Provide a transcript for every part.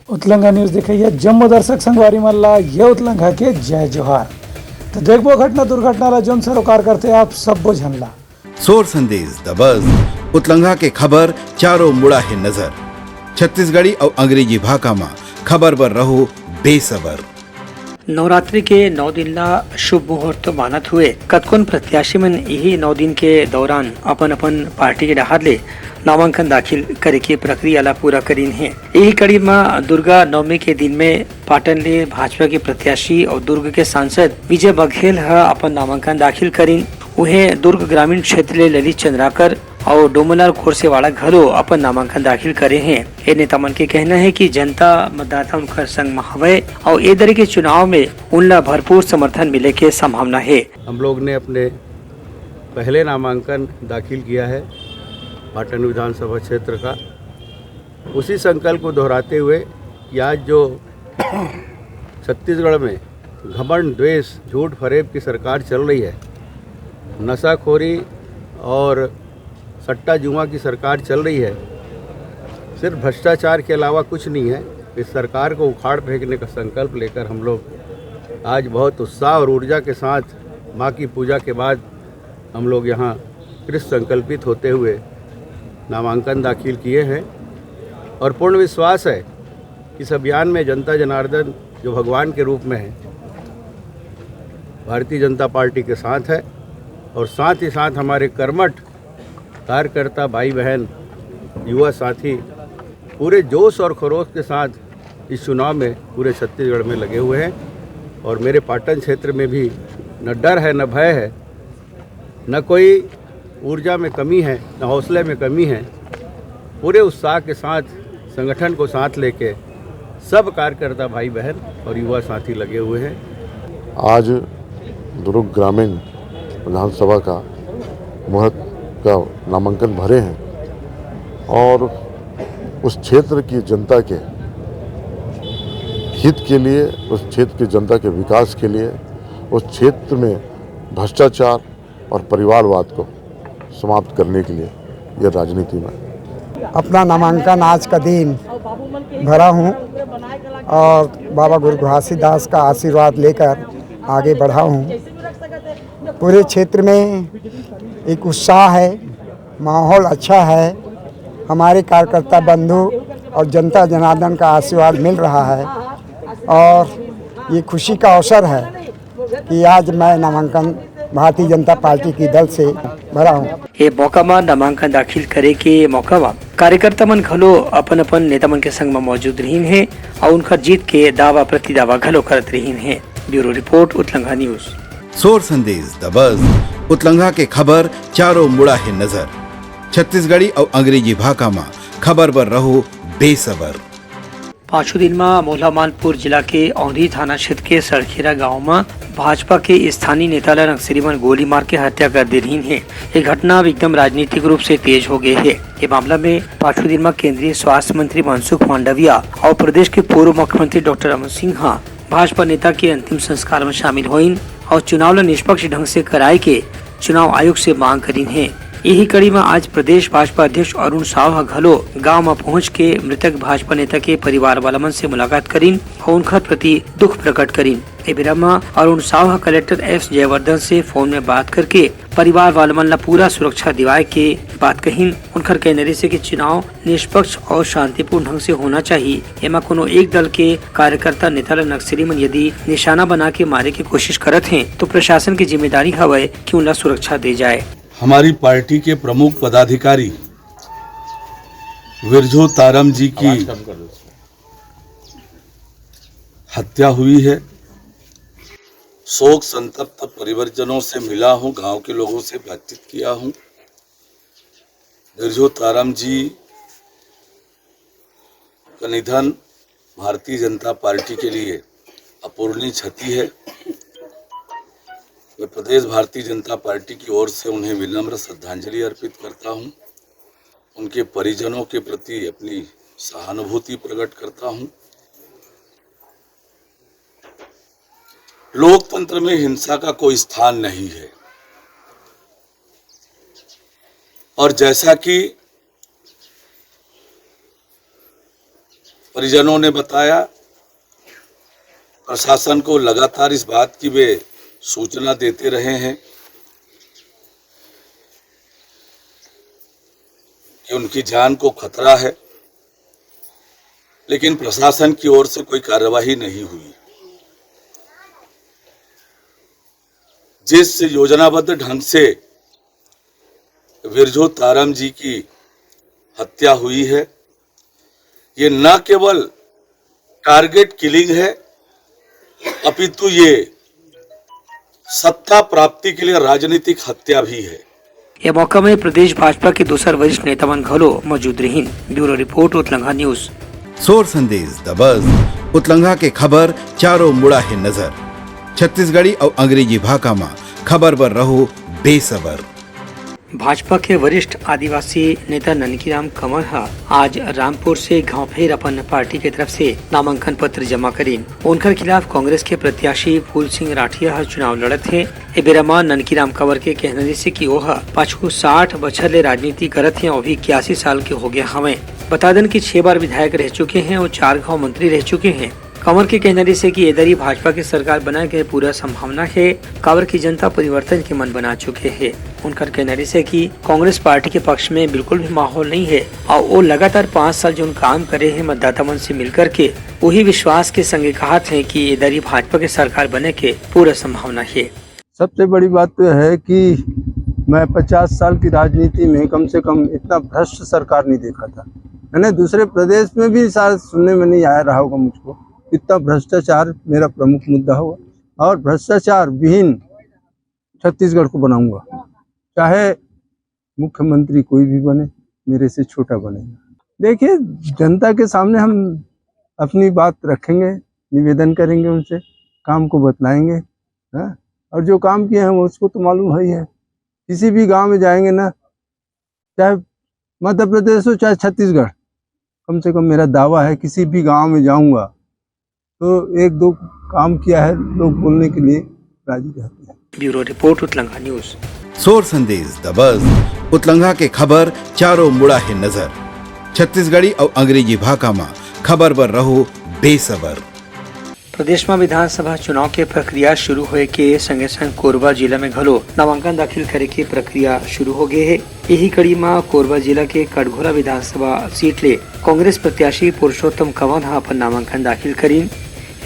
उत्लंघा news देखिए जम्मू दर्शक संगवारी मल्ला ये उत्लंघा के जय जोहार। तो देखो घटना दुर्घटना जोन सरोकार करते आप सब बुझनला सोर संदेश द बज़ उत्लंघा के खबर चारों मुड़ा है नजर। छत्तीसगढ़ी और अंग्रेजी भाषा में खबर पर रहो बेसबर। नवरात्रि के 9 दिन ला शुभ मुहूर्त मानत हुए कतकोन प्रत्याशी मन यही 9 दिन के दौरान अपन अपन पार्टी के डहार ले नामांकन दाखिल करे के प्रक्रिया ला पूरा करीन है। यही कड़ी में दुर्गा नवमी के दिन में पाटन ले भाजपा के प्रत्याशी और दुर्ग के सांसद विजय बघेल अपन नामांकन दाखिल करीन। उन्हें दुर्ग ग्रामीण क्षेत्र ले ललित चंद्राकर और डोमलाल खोरसेवाड़ा घलो अपन नामांकन दाखिल करे हैं। ये नेता मन के कहना है कि जनता मतदाता उनका संग में हवे और ये दर के चुनाव में उनला भरपूर समर्थन मिले के संभावना है। हम लोग ने अपने पहले नामांकन दाखिल किया है पाटन विधानसभा क्षेत्र का। उसी संकल्प को दोहराते हुए कि आज जो छत्तीसगढ़ में घमंड द्वेष झूठ फरेब की सरकार चल रही है, नशाखोरी और सट्टा जुआ की सरकार चल रही है, सिर्फ भ्रष्टाचार के अलावा कुछ नहीं है। इस सरकार को उखाड़ फेंकने का संकल्प लेकर हम लोग आज बहुत उत्साह और ऊर्जा के साथ माँ की पूजा के बाद हम लोग यहाँ कृत संकल्पित होते हुए नामांकन दाखिल किए हैं और पूर्ण विश्वास है कि इस अभियान में जनता जनार्दन जो भगवान के रूप में है भारतीय जनता पार्टी के साथ है और साथ ही साथ हमारे कर्मठ कार्यकर्ता भाई बहन युवा साथी पूरे जोश और खरोश के साथ इस चुनाव में पूरे छत्तीसगढ़ में लगे हुए हैं। और मेरे पाटन क्षेत्र में भी न डर है, न भय है, न कोई ऊर्जा में कमी है, न हौसले में कमी है। पूरे उत्साह के साथ संगठन को साथ लेके सब कार्यकर्ता भाई बहन और युवा साथी लगे हुए हैं। आज दुर्ग ग्रामीण विधानसभा का मुहूर्त का नामांकन भरे हैं और उस क्षेत्र की जनता के हित के लिए, उस क्षेत्र की जनता के विकास के लिए, उस क्षेत्र में भ्रष्टाचार और परिवारवाद को समाप्त करने के लिए यह राजनीति में अपना नामांकन आज का दिन भरा हूँ और बाबा गुरु घासीदास का आशीर्वाद लेकर आगे बढ़ा हूँ। पूरे क्षेत्र में एक उत्साह है, माहौल अच्छा है, हमारे कार्यकर्ता बंधु और जनता जनार्दन का आशीर्वाद मिल रहा है और ये खुशी का अवसर है कि आज मैं नामांकन भारतीय जनता पार्टी की दल से भरा हूँ। ये मौका में नामांकन दाखिल करे के मौका में कार्यकर्ता मन घलो अपन अपन नेता मन के संग में मौजूद रहीन है और उनका जीत के दावा प्रति दावा घलो करत रहीन है। Bureau report Utlangha news. सोर संदेश द बज़ उत्लंघा के खबर चारों मुड़ा है नजर। छत्तीसगढ़ी और अंग्रेजी भाषा में खबर पर रहो बेसबर। पांचों दिन में मोहलामानपुर जिला के औंधी थाना क्षेत्र के सड़खेरा गांव में भाजपा के स्थानीय नेता ला नक्सली मन गोली मार के हत्या कर दे रही है। ये घटना एकदम राजनीतिक रूप से तेज हो गई है। ये मामला में पांचों दिन में केंद्रीय स्वास्थ्य मंत्री मनसुख मांडविया और प्रदेश के पूर्व मुख्यमंत्री डॉक्टर रमन सिंह भाजपा नेता के अंतिम संस्कार में शामिल हुईन और चुनाव ला निष्पक्ष ढंग से कराए के चुनाव आयोग से मांग करीन है। यही कड़ी में आज प्रदेश भाजपा अध्यक्ष अरुण साव घलो गांव में पहुंच के मृतक भाजपा नेता के परिवार वाला मन से मुलाकात करीन और उनका प्रति दुख प्रकट करीन। अरुण साव कलेक्टर एस जयवर्धन से फोन में बात करके परिवार वाला मन ला पूरा सुरक्षा दिवाए के बात कहीन। उनकर कहने से कि चुनाव निष्पक्ष और शांतिपूर्ण ढंग से होना चाहिए। एमा कोनो एक दल के कार्यकर्ता नेता ला नक्सली मन यदि निशाना बना के मारे की कोशिश करत हैं तो प्रशासन की जिम्मेदारी हवे कि उनला सुरक्षा दे जाए। हमारी पार्टी के प्रमुख पदाधिकारी विरजो तारम जी की हत्या हुई है। शोक संतप्त परिवारजनों से मिला हूं, गांव के लोगों से बातचीत किया हूं। विरजो तारम जी का निधन भारतीय जनता पार्टी के लिए अपूरणीय क्षति है। मैं प्रदेश भारतीय जनता पार्टी की ओर से उन्हें विनम्र श्रद्धांजलि अर्पित करता हूं। उनके परिजनों के प्रति अपनी सहानुभूति प्रकट करता हूं। लोकतंत्र में हिंसा का कोई स्थान नहीं है और जैसा कि परिजनों ने बताया। प्रशासन को लगातार इस बात की वे सूचना देते रहे हैं कि उनकी जान को खतरा है, लेकिन प्रशासन की ओर से कोई कार्यवाही नहीं हुई। जिस योजनाबद्ध ढंग से विरजू तारम जी की हत्या हुई है, ये न केवल टारगेट किलिंग है, अपितु ये सत्ता प्राप्ति के लिए राजनीतिक हत्या भी है। यह मौका में प्रदेश भाजपा के दूसर वरिष्ठ नेता मन घलो मौजूद रहीन। Bureau report Utlangha news. सोर संदेश द बज़ उतलंघा के खबर चारों मुड़ा है नजर। छत्तीसगढ़ी और अंग्रेजी भाषा में खबर पर रहो बेसबर। भाजपा के वरिष्ठ आदिवासी नेता ननकीराम कंवर आज रामपुर से गांव फेर अपन पार्टी के तरफ से नामांकन पत्र जमा करीन। उनकर खिलाफ कांग्रेस के प्रत्याशी फूल सिंह राठिया चुनाव लड़त है। ए बेरमा ननकीराम कंवर के कहने से कि वह पाछू 60 बछर ले राजनीति करत है और भी 81 साल के हो गए हमें। बता दें कि 6 बार विधायक रह चुके हैं और 4 गाँव मंत्री रह चुके हैं। कंवर के कहने से कि इधर ही भाजपा की सरकार बनाए के पूरा संभावना है। कंवर की जनता परिवर्तन के मन बना चुके हैं। उनका कहने से कि कांग्रेस पार्टी के पक्ष में बिल्कुल भी माहौल नहीं है और वो लगातार 5 साल जो काम करे हैं मतदाता मन से मिलकर के वही विश्वास के संगे कहा थे कि इधर ही भाजपा की सरकार बने के पूरा संभावना है। सबसे बड़ी बात तो है कि मैं 50 साल की राजनीति में कम से कम इतना भ्रष्ट सरकार नहीं देखा था। मैंने दूसरे प्रदेश में भी शायद सुनने में नहीं आया रहा होगा मुझको। इतना भ्रष्टाचार मेरा प्रमुख मुद्दा होगा और भ्रष्टाचार विहीन छत्तीसगढ़ को बनाऊंगा। चाहे मुख्यमंत्री कोई भी बने, मेरे से छोटा बनेगा। देखिए, जनता के सामने हम अपनी बात रखेंगे, निवेदन करेंगे, उनसे काम को बतलाएंगे। हाँ? और जो काम किए हैं उसको तो मालूम ही है। किसी भी गांव में जाएंगे ना, चाहे मध्य प्रदेश हो चाहे छत्तीसगढ़, कम से कम मेरा दावा है किसी भी गांव में जाऊंगा तो 1-2 काम किया है लोग बोलने के लिए राजी रहते हैं। Bureau report Utlangha news. सोर संदेश द बज़ उतलंघा के खबर चारों मुड़ा है नजर। छत्तीसगढ़ी और अंग्रेजी भाषा में खबर पर रहो बेसबर। प्रदेश में विधानसभा चुनाव के प्रक्रिया शुरू हुए के संगे संग कोरबा जिला में घलो नामांकन दाखिल करे की प्रक्रिया शुरू हो गई है। यही कड़ी में कोरबा जिला के कटघोरा विधानसभा सीट ले कांग्रेस प्रत्याशी पुरुषोत्तम कंवर अपन नामांकन दाखिल करीन।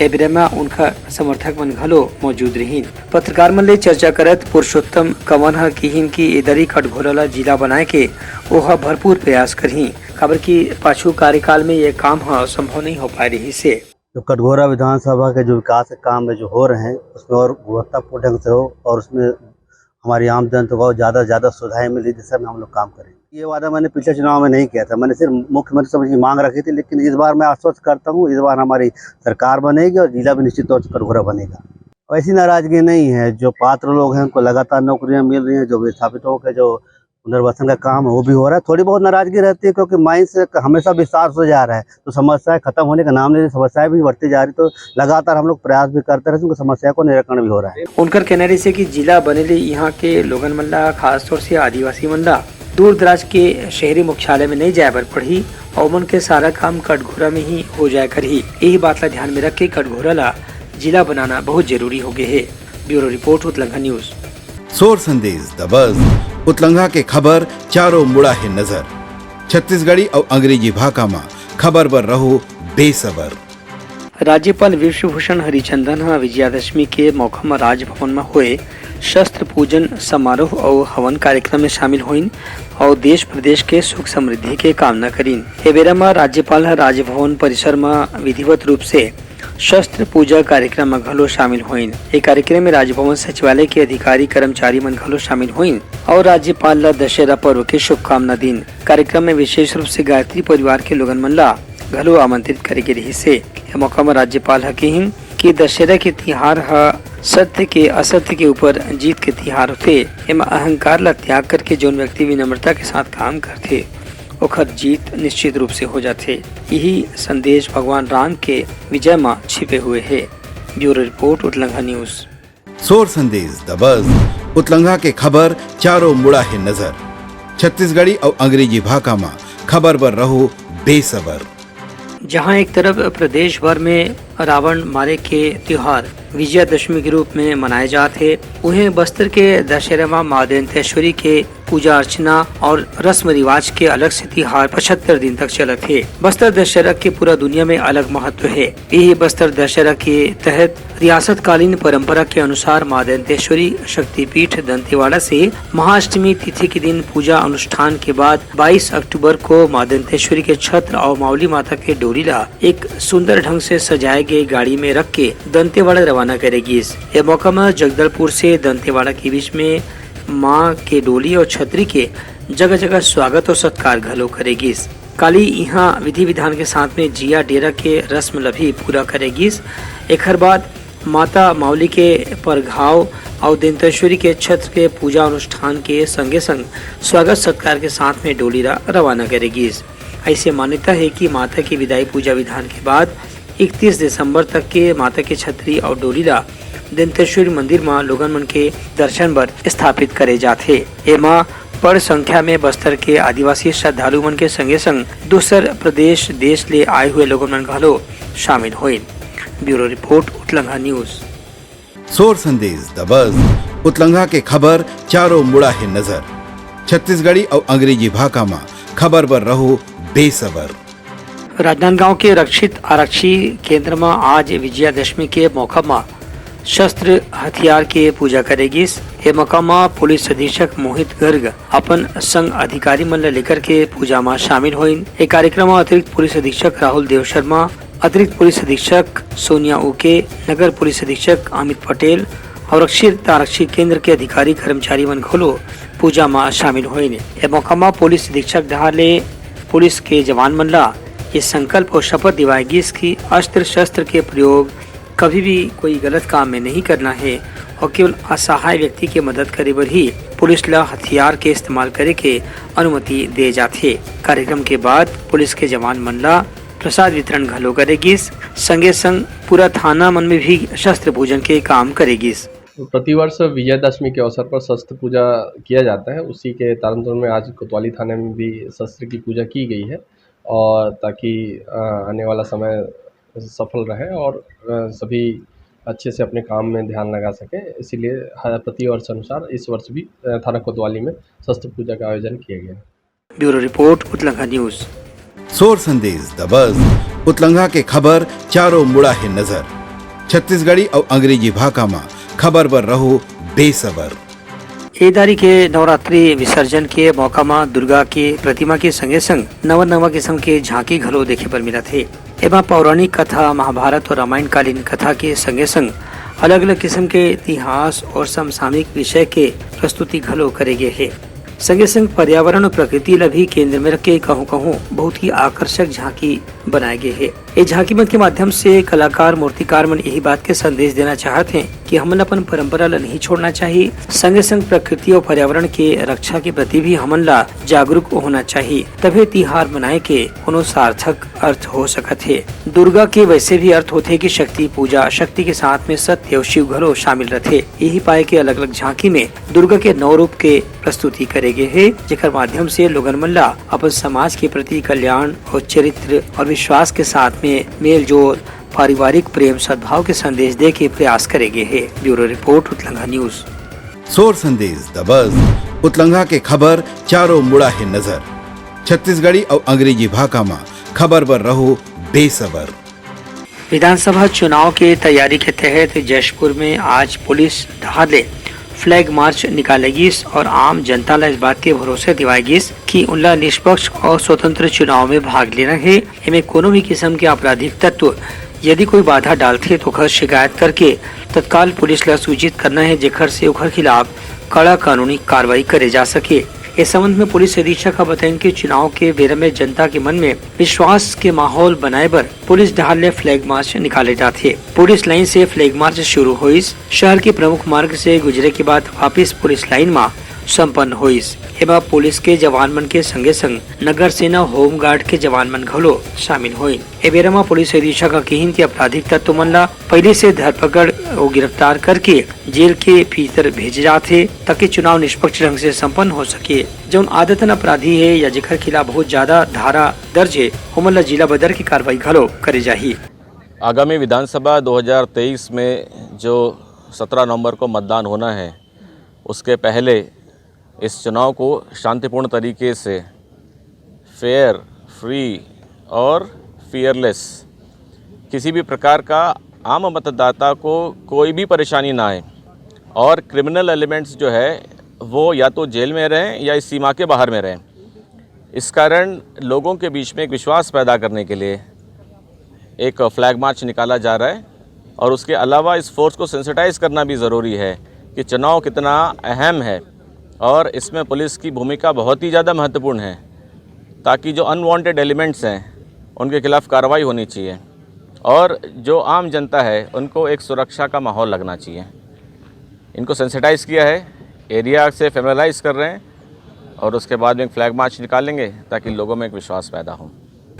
ए में उनका समर्थक मन घलो मौजूद रहीन। पत्रकार मन ले चर्चा करत पुरुषोत्तम कंवर कहिन की इधरी कटघोरा ला जिला बनाए के वह भरपूर प्रयास करही। खबर की पाछू कार्यकाल में ये काम संभव नहीं हो पा रही से जो कटघोरा विधानसभा के जो विकास के काम जो हो रहे हैं उसमें और गुणवत्तापूर्ण ढंग से हो और उसमें हमारी आम जनता को ज़्यादा से ज़्यादा सुविधाएं मिली, जिससे हम लोग काम करें। ये वादा मैंने पिछले चुनाव में नहीं किया था। मैंने सिर्फ मुख्यमंत्री समझ की मांग रखी थी, लेकिन इस बार मैं आश्वस्त करता हूँ, इस बार हमारी सरकार बनेगी और जिला भी निश्चित तौर से कटघोरा बनेगा। ऐसी नाराजगी नहीं है। जो पात्र लोग हैं उनको लगातार नौकरियाँ मिल रही हैं। जो विस्थापितों के जो पुनर्वासन का काम है वो भी हो रहा है। थोड़ी बहुत नाराजगी रहती है क्योंकि माइंड से हमेशा विस्तार हो जा रहा है, तो समस्याएं खत्म होने का नाम नहीं, समस्याएं भी बढ़ती जा रही। तो लगातार हम लोग प्रयास भी करते रहे, उनकी समस्या को निराकरण भी हो रहा है। उनकर कहने से कि जिला बनेले यहाँ के लोगन मन ला, खासतौर से आदिवासी मन ला दूर दराज के शहरी मुख्यालय में नहीं जाए बर पड़ी और मन के सारा काम कटघोरा में ही हो जाए कर ही। यही बात ला ध्यान में रख के कटघोरा ला जिला बनाना बहुत जरूरी हो गए है। Bureau report Utlangha news. सोर संदेश द बज़ उतलंघा के खबर चारों मुड़ा है नजर। छत्तीसगढ़ी और अंग्रेजी भाषा में खबर पर रहो बेसबर। राज्यपाल विश्वभूषण हरिचंदन विजयादशमी के मौका में राजभवन में हुए शस्त्र पूजन समारोह और हवन कार्यक्रम में शामिल हुईन और देश प्रदेश के सुख समृद्धि के कामना करीन। ए बेरा में राज्यपाल राजभवन परिसर में विधिवत रूप से शस्त्र पूजा कार्यक्रम में घलो शामिल हुईन। ये कार्यक्रम में राजभवन सचिवालय के अधिकारी कर्मचारी मन घलो शामिल हुईन और राज्यपाल ला दशहरा पर्व के शुभकामना दिन। कार्यक्रम में विशेष रूप से गायत्री परिवार के लोगन मन ला घलो आमंत्रित करे के रही से। यह मौका में राज्यपाल कहिन कि दशहरा के तिहार सत्य के असत्य के ऊपर जीत के तिहार होते। एमा अहंकार ला त्याग करके जो व्यक्ति विनम्रता के साथ काम करते ओखर जीत निश्चित रूप से हो जाते। यही संदेश भगवान राम के विजय में छिपे हुए है। Bureau report Utlangha news. सोर संदेश द बज़ उतलंघा के खबर चारों मुड़ा है नजर। छत्तीसगढ़ी और अंग्रेजी भाषा में खबर पर रहो बेसबर। जहां एक तरफ प्रदेश भर में रावण मारे के त्योहार विजयादशमी के रूप में मनाए जाते, उन्हें बस्तर के दशहरा में मां दंतेश्वरी के पूजा अर्चना और रस्म रिवाज के अलग से त्योहार 75 दिन तक चले थे। बस्तर दशहरा के पूरा दुनिया में अलग महत्व है। यही बस्तर दशहरा के तहत रियासतकालीन परंपरा के अनुसार मां दंतेश्वरी शक्तिपीठ दंतेवाड़ा से महाअष्टमी तिथि के दिन पूजा अनुष्ठान के बाद 22 अक्टूबर को मां दंतेश्वरी के छत्र और माउली माता के डोरीला एक सुंदर ढंग से सजाए गए गाड़ी में रख के दंतेवाड़ा रवाना करेगी। यह मौका में जगदलपुर से दंतेवाड़ा के बीच में माँ के डोली और छतरी के जगह जगह स्वागत और सत्कार घलो करेगी। काली यहाँ विधि विधान के साथ में जिया डेरा के रस्म लभी पूरा करेगी। एक बाद माता माउली के परघाव और दंतेश्वरी के छत्र के पूजा अनुष्ठान के संगे संग स्वागत सत्कार के साथ में डोली रवाना करेगी। ऐसे मान्यता है कि माता की विदाई पूजा विधान के बाद 31 दिसंबर तक के माता के छतरी और डोलीला दंतेश्वरी मंदिर में लोगन मन के दर्शन बर स्थापित करे जाते। एमा बड़ संख्या में बस्तर के आदिवासी श्रद्धालु मन के संगे संग दूसर प्रदेश देश ले आए हुए लोगन मन घलो शामिल हुए। Bureau report Utlangha news. सोर संदेश द बज़ उतलंघा के खबर चारों मुड़ा है नजर। छत्तीसगढ़ी और अंग्रेजी भाषा में खबर बर रहो बेसबर। राजनांदगांव के रक्षित आरक्षी केंद्र में आज विजयादशमी के मौका में शस्त्र हथियार के पूजा करेगी। ये मौका में पुलिस अधीक्षक मोहित गर्ग अपन संग अधिकारी मन लेकर के पूजा में शामिल हुई। एक कार्यक्रम में अतिरिक्त पुलिस अधीक्षक राहुल देव शर्मा, अतिरिक्त पुलिस अधीक्षक सोनिया उके, नगर पुलिस अधीक्षक अमित पटेल और रक्षित आरक्षी केंद्र के अधिकारी कर्मचारी मन घलो पूजा में शामिल हुए। ये मौका में पुलिस अधीक्षक डहाले पुलिस के जवान मन ला ये संकल्प और शपथ दिवाएगी कि अस्त्र शस्त्र के प्रयोग कभी भी कोई गलत काम में नहीं करना है और केवल असहाय व्यक्ति की मदद करे बर ही पुलिस ला हथियार के इस्तेमाल करे के अनुमति दे जाते। कार्यक्रम के बाद पुलिस के जवान मन ला प्रसाद वितरण घलो करेगी। संगे संग पूरा थाना मन में भी शस्त्र पूजन के काम करेगी। प्रतिवर्ष विजयदशमी के अवसर पर शस्त्र पूजा किया जाता है। उसी के तारतम्य में आज कोतवाली थाने में भी शस्त्र की पूजा की गई है और ताकि आने वाला समय सफल रहे और सभी अच्छे से अपने काम में ध्यान लगा सकें, इसीलिए प्रति वर्ष अनुसार इस वर्ष भी थाना कोतवाली में शस्त्र पूजा का आयोजन किया गया। Bureau report Utlangha news. सोर संदेश द बज़ उतलंघा के खबर चारों मुड़ा है नजर। छत्तीसगढ़ी और अंग्रेजी भाषा में खबर बर रहो बेसबर। एदारी के नवरात्रि विसर्जन के मौका में दुर्गा के प्रतिमा के संगे संग नवा किस्म के झांकी घलो देखे पर मिला थे। एवं पौराणिक कथा, महाभारत और रामायण कालीन कथा के संगे संग अलग अलग किस्म के इतिहास और समसामयिक विषय के प्रस्तुति घलो करे गए है। संगे संग पर्यावरण और प्रकृति ला भी केंद्र में रख के कहूँ बहुत ही आकर्षक झांकी बनाए गए है। इस झांकी मन के माध्यम से कलाकार मूर्तिकार मन यही बात के संदेश देना चाहते हैं कि हमन अपन परंपरा ला नहीं छोड़ना चाहिए। संगे संग प्रकृति और पर्यावरण के रक्षा के प्रति भी हमन ला जागरूक होना चाहिए, तभी त्योहार मनाए के कोनो सार्थक अर्थ हो सकत है। दुर्गा के वैसे भी अर्थ होते कि शक्ति पूजा, शक्ति के साथ में सत्य और शिव घरो शामिल रहते। यही पाए के अलग अलग झांकी में दुर्गा के 9 रूप के प्रस्तुति करे गए है, जेकर माध्यम से लोगन मन ला अपन समाज के प्रति कल्याण और चरित्र और विश्वास के साथ में मेल जोल, पारिवारिक प्रेम सद्भाव के संदेश दे के प्रयास करेंगे है। Bureau report Utlangha news. सोर संदेश द बज़ उतलंघा के खबर चारों मुड़ा है नजर। छत्तीसगढ़ी और अंग्रेजी भाषा में खबर बर रहो बेसबर। विधानसभा चुनाव के तैयारी के तहत जशपुर में आज पुलिस ढाले फ्लैग मार्च निकालेगी और आम जनता ला इस बात के भरोसे दिवाएगी कि उनला निष्पक्ष और स्वतंत्र चुनाव में भाग लेना है। इनमें कोनो भी किस्म के आपराधिक तत्व यदि कोई बाधा डालते तो ओकर शिकायत करके तत्काल पुलिस ला सूचित करना है, जेकर से ओकर खिलाफ कड़ा कानूनी कार्रवाई करे जा सके। इस संबंध में पुलिस अधीक्षक का बताएं कि चुनाव के बेरे में जनता के मन में विश्वास के माहौल बनाए बर पुलिस ढाले फ्लैग मार्च निकाले जाते। पुलिस लाइन से फ्लैग मार्च शुरू हुई। शहर के प्रमुख मार्ग से गुजरे के बाद वापिस पुलिस लाइन में संपन्न हुई। एवं पुलिस के जवान मन के संगे संग नगर सेना होम गार्ड के जवान मन घलो शामिल हुई। एबेरमा पुलिस अधीक्षक कहिन कि आपराधिक तत्व मन ला पहले से धरपकड़ और गिरफ्तार करके जेल के भीतर भेजे जाते ताकि चुनाव निष्पक्ष ढंग से संपन्न हो सके। जो आदतन अपराधी है या जेकर खिलाफ बहुत ज्यादा धारा दर्ज है उमन ला जिला बदर की कार्रवाई घलो करे जाही। आगामी विधानसभा 2023 में जो 17 नवंबर को मतदान होना है, उसके पहले इस चुनाव को शांतिपूर्ण तरीके से फेयर, फ्री और फियरलेस, किसी भी प्रकार का आम मतदाता को कोई भी परेशानी ना आए और क्रिमिनल एलिमेंट्स जो है वो या तो जेल में रहें या इस सीमा के बाहर में रहें। इस कारण लोगों के बीच में एक विश्वास पैदा करने के लिए एक फ्लैग मार्च निकाला जा रहा है और उसके अलावा इस फोर्स को सेंसिटाइज करना भी ज़रूरी है कि चुनाव कितना अहम है और इसमें पुलिस की भूमिका बहुत ही ज़्यादा महत्वपूर्ण है, ताकि जो अनवांटेड एलिमेंट्स हैं उनके खिलाफ कार्रवाई होनी चाहिए और जो आम जनता है उनको एक सुरक्षा का माहौल लगना चाहिए। इनको सेंसिटाइज किया है, एरिया से फेमिलराइज कर रहे हैं और उसके बाद में एक फ्लैग मार्च निकालेंगे ताकि लोगों में एक विश्वास पैदा हो।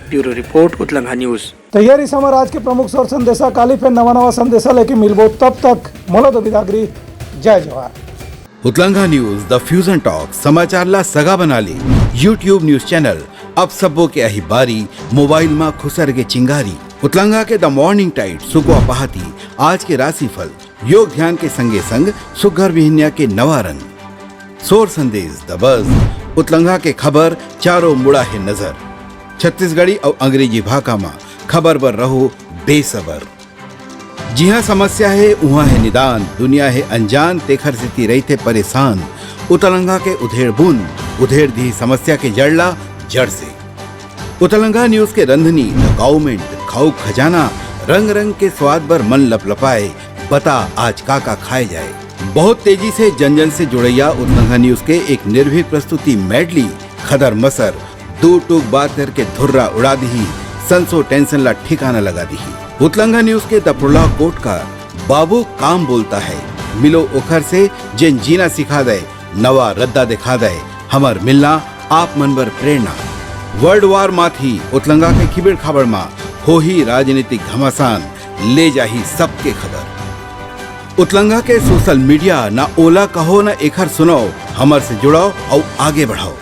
Bureau report Utlangha news. तैयारी समर आज के प्रमुख स्वर संदेशा काली फिर नवा संदेशा लेके मिलबो, तब तक मोला तो बिदागरी। जय Jawahar. Utlangha news the fusion talk समाचार ला सगा बना ली। यूट्यूब न्यूज चैनल अब सबो के अही बारी मोबाइल में खुसर के चिंगारी। उतलंघा के द मॉर्निंग टाइट सुगवा पहाती आज के राशिफल योग ध्यान के संगे संग सुघर विहिन्या के नवा रंग सोर संदेश द बज। उतलंघा के खबर चारों मुड़ा है नजर। छत्तीसगढ़ी और अंग्रेजी भाषा में खबर पर रहो बेसबर। जी हाँ, समस्या है वहाँ है निदान, दुनिया है अनजान तेखर स्थिति रही थे परेशान। उतलंघा के उधेड़ बूंद उधेड़ दी समस्या के जड़ला जड़ से। उतलंघा न्यूज के रंधनी गवर्नमेंट खाऊ खजाना रंग रंग के स्वाद पर मन लपलपाए, बता आज का खाए जाए। बहुत तेजी से जन जन से जुड़ैया उतलंघा न्यूज के एक निर्भीक प्रस्तुति मेडली खदर मसर दो टूक बात करके धुर्रा उड़ा दी, संसो टेंशन ला ठिकाना लगा दी। उतलंघा न्यूज के दपुरला कोट का बाबू काम बोलता है, मिलो ओखर से जिन जीना सिखा दे, नवा रद्दा दिखा दे, हमर मिलना आप मन बर प्रेरणा। वर्ल्ड वार माथी उतलंघा के खिबड़ खबर मा हो ही राजनीतिक घमासान, ले जाही सबके खबर। उतलंघा के सोशल मीडिया ना ओला कहो ना एखर सुनो, हमर से जुड़ो और आगे बढ़ाओ।